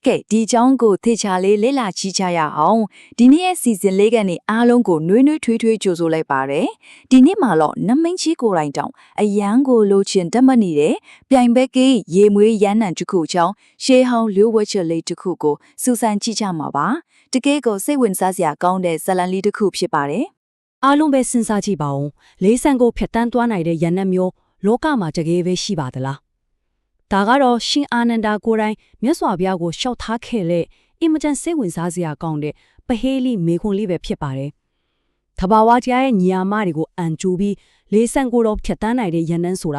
ကဲဒီเจ้าကိုသေချာလေးလေ့လာကြည့်ကြရအောင်ဒီနေ့ရဲ့ season လေးကနေအားလုံးကိုနှွေးနှွေးထွေးထွေးကြိုဆိုလိုက်ပါတယ်ဒီနေ့မှာတော့နမင်းကြီးကိုယ်တိုင်တောင်အယံကိုလိုချင်တတ်မှတ်နေတဲ့ပြိုင်ဘက်ကေးရေမွေးရမ်းနံတစ်ခုချောင်းရှေးဟောင်းလျှို့ဝှက်ချက်လေးတစ်ခုကိုစူးစမ်းကြည့်ကြမှာပါတကယ်ကိုစိတ်ဝင်စားစရာကောင်းတဲ့ဇာတ်လမ်းလေးတစ်ခုဖြစ်ပါတယ်အားလုံးပဲစဉ်းစားကြည့်ပါဦးလေးဆန်ကိုဖြတ်တန်းသွားနိုင်တဲ့ရန်နံမျိုးလောကမှာတကယ်ပဲရှိပါသလားဒါကတော့ရှင်အာနန္ဒာကိုယ်တိုင်မြတ်စွာဘုရားကိုရှောက်ထားခဲ့တဲ့အင်မတန်စိတ်ဝင်စားစရာကောင်းတဲ့ပဟေးလိမေခွန်းလေးပဲဖြစ်ပါတယ်။တဘာဝတရားရဲ့ညီယာမတွေကိုအန်ကျူပြီးလေးဆန်ကိုတော့ဖြတ်တန်းနိုင်တဲ့ရန်နန်းဆိုတ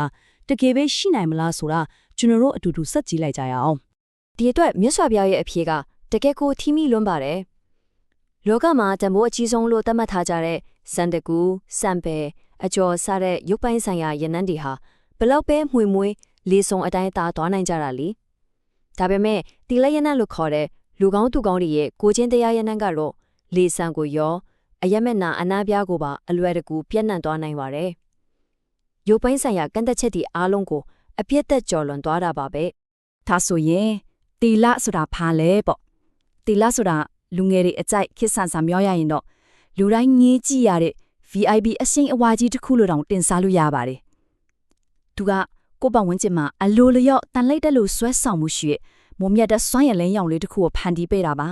ာတကယ်ပဲရှိနိုင်မလားဆိုတာကျွန်တော်တို့အတူတူစက်ကြည့်လိုက်ကြရအောင်။ဒီအတွက်မြတ်စွာဘုရားရဲ့အဖြေကတကယ်ကိုထီးမိလွန်းပါတယ်။လောကမှာတမိုးအကြီးဆုံးလို့သတ်မှတ်ထားကြတဲ့စန္ဒကူ၊စံပယ်အကျော်စတဲ့ရုပ်ပိုင်းဆိုင်ရာရန်နန်းတွေဟာဘလောက်ပဲမှွေမွေးလေးစုံအတိုင်းသားသွားနိုင်ကြတာလေဒါပေမဲ့တိလယနလို့ခေါ်တဲ့လူကောင်းသူကောင်းတွေရဲ့ကိုချင်းတရားယနကတော့လေးဆန်ကိုရောအယမက်နာအနာပြားကိုပါအလွယ်တကူပြန့်နှံ့သွားနိုင်ပါတယ်ရုပ်ပိုင်းဆိုင်ရာကန့်သက်ချက်တွေအားလုံးကိုအပြည့်သက်ကျော်လွန်သွားတာပါပဲဒါဆိုရင်တီလဆိုတာဖားလဲပေါ့တီလဆိုတာလူငယ်တွေအကြိုက်ခစ်ဆန်ဆန်ပြောရရင်တော့လူတိုင်းငေးကြည့်ရတဲ့ VIP အစိမ်းအဝါကြီးတစ်ခုလိုတောင်တင်စားလို့ရပါတယ်သူကကိုပတ်ဝန်းကျင်မှာအလိုလျော့တန်လိုက်တဲ့လူဆွဲဆောင်မှုရှိရဲ့မုံမြတ်တဲ့စွမ်းရည်လင်းရောင်လေးတစ်ခုကိုဖန်တီးပေးတာပါ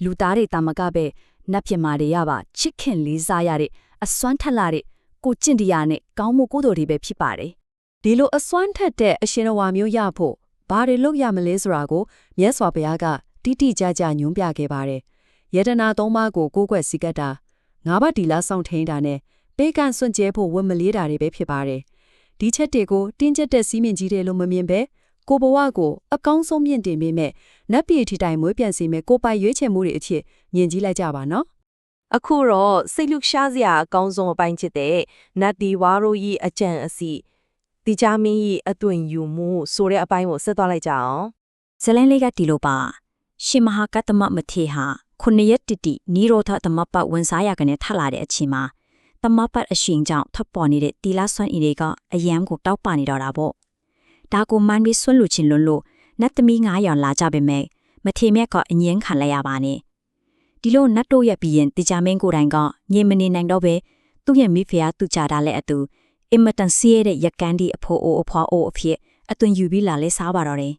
လူသားတွေတာမကပဲနတ်ဖြစ်မာတွေရပါချစ်ခင်လေးစားရတဲ့အစွမ်းထက်လာတဲ့ကိုကျင့်တရားနဲ့ကောင်းမှုကိုယ်တော်တွေပဲဖြစ်ပါတယ်ဒီလိုအစွမ်းထက်တဲ့အရှင်တော်ဝါမျိုးရဖို့ဘာတွေလုပ်ရမလဲဆိုတာကိုမြတ်စွာဘုရားကတိတိကျကျညွှန်ပြခဲ့ပါတယ်ယတနာသုံးပါးကိုကိုးကွယ်စည်းကပ်တာငါးပါးတီလာဆောင်ထိန်တာနဲ့ပေးကန့်စွန့်ကြဲဖို့ဝတ်မလေးတာတွေပဲဖြစ်ပါတယ်ဒီချက်တွေကိုတင်းကျပ်တဲ့စီးမြင့်ကြီးတယ်လို့မမြင်ပဲကိုဘဝကိုအကောင်းဆုံးမြင့်တင်ပေးမဲ့နတ်ပြည်ထီတိုင်မွေးပြန်စီမဲ့ကိုပိုင်ရွေးချယ်မှုတွေအဖြစ်မြင်ကြည့်လိုက်ကြပါနော်အခုတော့စိတ်လှရှားစရာအကောင်းဆုံးအပိုင်းဖြစ်တဲ့နတ်ဒီဝါရိုကြီးအကြံအစီတီချာမင်းကြီးအသွင်ယူမှုဆိုတဲ့အပိုင်းကိုဆက်သွားလိုက်ကြအောင်ဇလန်းလေးကတီလို့ပါရှင်မဟာကတ္တမမထေဟာ9ရက်တိနိရောဓသမပတ်ဝန်စားရကနေထလာတဲ့အချိန်မှာတမပတ်အရှင်ကြောင့်ထပ်ပေါ်နေတဲ့တီလာဆွမ်းအီတွေကအယံကိုတောက်ပနေတော့တာပေါ့ဒါကိုမန်ပြီးဆွန့်လူချင်းလွန်းလို့နတ်သမီး900လာကြပေမဲ့မထေမြတ်ကအငင်းခံလိုက်ရပါနဲ့ဒီလိုနတ်တို့ရဲ့ပြီးရင်တေချာမင်းကိုယ်တိုင်ကညင်မနေနိုင်တော့ပဲသူ့ရဲ့မိဖုရားသူကြတာလည်းအတူအင်မတန်စီးရတဲ့ရကန်ဒီအဖိုးအိုအဖွားအိုအဖြစ်အသွင်ယူပြီးလာလဲစားပါတော့တယ်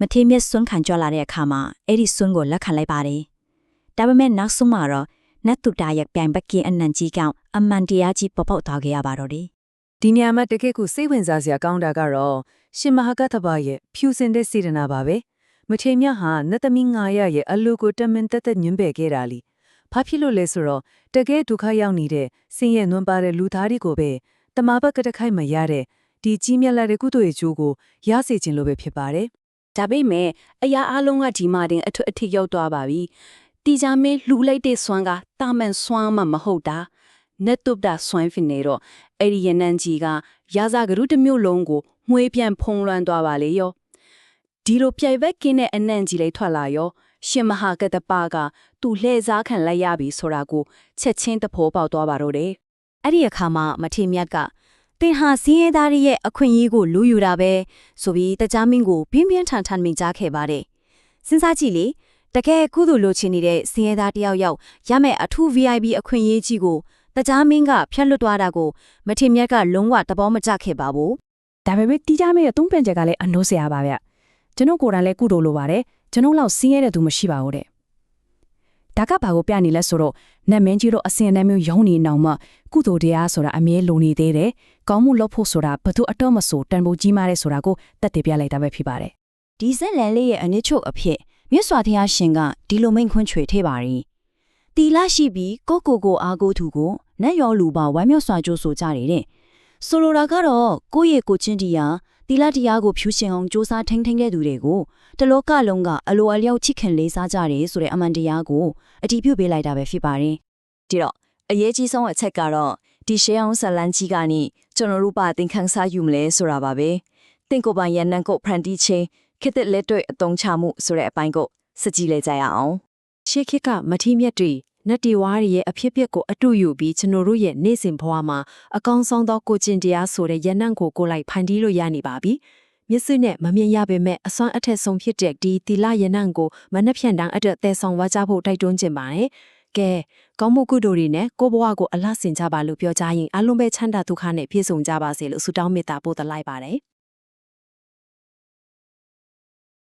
မထေမြတ်ဆွန့်ခံကြလာတဲ့အခါမှာအဲ့ဒီဆွန့်ကိုလက်ခံလိုက်ပါတယ်ဒါပေမဲ့နောက်ဆုံးမှာတော့နတ်တူတာရဲ့ပြိုင်ဘက်ကင်းအနံကြီးကောင်အမှန်တရားကြီးပေါ်ပေါက်သွားခဲ့ရပါတော့တယ်ဒီညမှာတကယ့်ကိုစိတ်ဝင်စားစရာကောင်းတာကတော့ရှင်မဟာကတ္တဗရဲ့ဖြူစင်တဲ့စေတနာပါပဲမထေမြတ်ဟာနတ်သမီး900ရဲ့အလူကိုတမင်တက်တက်ညွှန်းပယ်ခဲ့တာလीဘာဖြစ်လို့လဲဆိုတော့တကယ်ဒုက္ခရောက်နေတဲ့ဆင်းရဲနွမ်းပါတဲ့လူသားတွေကိုပဲတမဘက်ကတခိုက်မရတဲ့ဒီကြီးမြတ်လာတဲ့ကုသိုလ်ရဲ့ကျိုးကိုရစေခြင်းလို့ပဲဖြစ်ပါတယ်ဒါပေမဲ့အရာအလုံးကဒီမှာတင်အထွတ်အထိပ်ရောက်သွားပါပြီတီချာမင်းလှူလိုက်တဲ့ဆွမ်းကတာမန်ဆွမ်းမှမဟုတ်တာနတ်တုပ္ပဆွမ်းဖြစ်နေတော့အဲ့ဒီရနန်းကြီးကရာဇဂရုတစ်မျိုးလုံးကိုမှွေးပြန်ဖုံးလွှမ်းသွားပါလေရောဒီလိုပြိုင်ဘက်ကင်းတဲ့အနံ့ကြီးလေးထွက်လာရောရှင်မဟာကတ္တပကသူ့လှည့်စားခံလိုက်ရပြီဆိုတာကိုချက်ချင်းသဘောပေါက်သွားပါတော့တယ်အဲ့ဒီအခါမှာမထေမြတ်ကတင်ဟာစင်းရဲသားရဲ့အခွင့်အရေးကိုလူယူတာပဲဆိုပြီးတကြားမင်းကိုပြင်းပြင်းထန်ထန်မိကြားခဲ့ပါတယ်စဉ်းစားကြည့်လေတကယ်ကုသိုလ်လိုချင်နေတဲ့စင်းရဲသားတယောက်ယောက်ရမယ့်အထူး VIP အခွင့်အရေးကြီးကိုတကြားမင်းကဖျက်လွတ်သွားတာကိုမထေမြတ်ကလုံးဝသဘောမကျခဲ့ပါဘူးဒါပေမဲ့တီချာမင်းရဲ့သုံးပင်ချက်ကလည်းအနိုးစရာပါဗျကျွန်တော်ကိုယ်တိုင်လည်းကုသိုလ်လိုပါတယ်ကျွန်တော်လောက်စင်းရဲတဲ့သူမရှိပါဘူးတဲ့ဒါကဘာကိုပြနေလဲဆိုတော့နတ်မင်းကြီးတို့အစင်အနှံမျိုးရုံးနေအောင်မှကုသိုလ်တရားဆိုတာအမြဲလိုနေသေးတယ်ကောင်းမှုလုပ်ဖို့ဆိုတာဘသူအတော့မဆိုတန်ဖိုးကြီးမားတဲ့ဆိုတာကိုတက်တည်ပြလိုက်တာပဲဖြစ်ပါတယ်ဒီဇက်လန်လေးရဲ့အနစ်ချုပ်အဖြစ်မြတ်စွာဘုရားရှင်ကဒီလိုမိန့်ခွန်းချွေထည့်ပါရီတီလာရှိပြီးကိုအားကိုသူကိုနတ်ရောလူပါဝမ်းမြောက်စွာကြိုးဆိုကြတယ်တဲ့ဆိုလိုတာကတော့ကိုယ့်ရဲ့ကိုချင်းတရားတီလာတရားကိုဖြူရှင်အောင်စ조사ထိန်းတဲ့သူတွေကိုတလောကလုံးကအလိုအလျောက်ချစ်ခင်လေးစားကြတယ်ဆိုတဲ့အမှန်တရားကိုအတည်ပြုပေးလိုက်တာပဲဖြစ်ပါတယ်ဒီတော့အရေးကြီးဆုံးအချက်ကတော့ဒီရှေးအောင်ဇလန်ကြီးကနေကျွန်တော်တို့ပါသင်ခန်းစားယူမလဲဆိုတာပါပဲတင့်ကိုပိုင်ရန်နန်းကိုဖန်တီးခြင်းခေတ်လက်တွေ့အသုံးချမှုဆိုတဲ့အပိုင်းကိုစကြည့်လိုက်ကြရအောင်ရှေးခေတ်ကမထီးမြတ်တွေနတ်တီဝါးရဲ့အဖြစ်အပျက်ကိုအတူယူပြီးကျွန်တော်တို့ရဲ့နေ့စဉ်ဘဝမှာအကောင်းဆုံးသောကိုကျင့်တရားဆိုတဲ့ရန်နံ့ကိုကိုလိုက်ဖန်တီးလို့ရနေပါပြီ မျက်စိနဲ့မမြင်ရပေမဲ့အစွမ်းအထက်ဆုံးဖြစ်တဲ့ဒီတီလာရနံကိုမနှက်ဖြန်တန်းအတွက်တည်ဆောင်ဝါကြဖို့တိုက်တွန်းခြင်းပါတယ်ကဲကောင်းမှုကုသိုလ်တွေနဲ့ကိုဘဝကိုအလှဆင်ကြပါလို့ပြောကြရင်အလုံးပဲချမ်းသာဒုက္ခနဲ့ပြည့်စုံကြပါစေလို့ဆုတောင်းမေတ္တာပို့သလိုက်ပါတယ်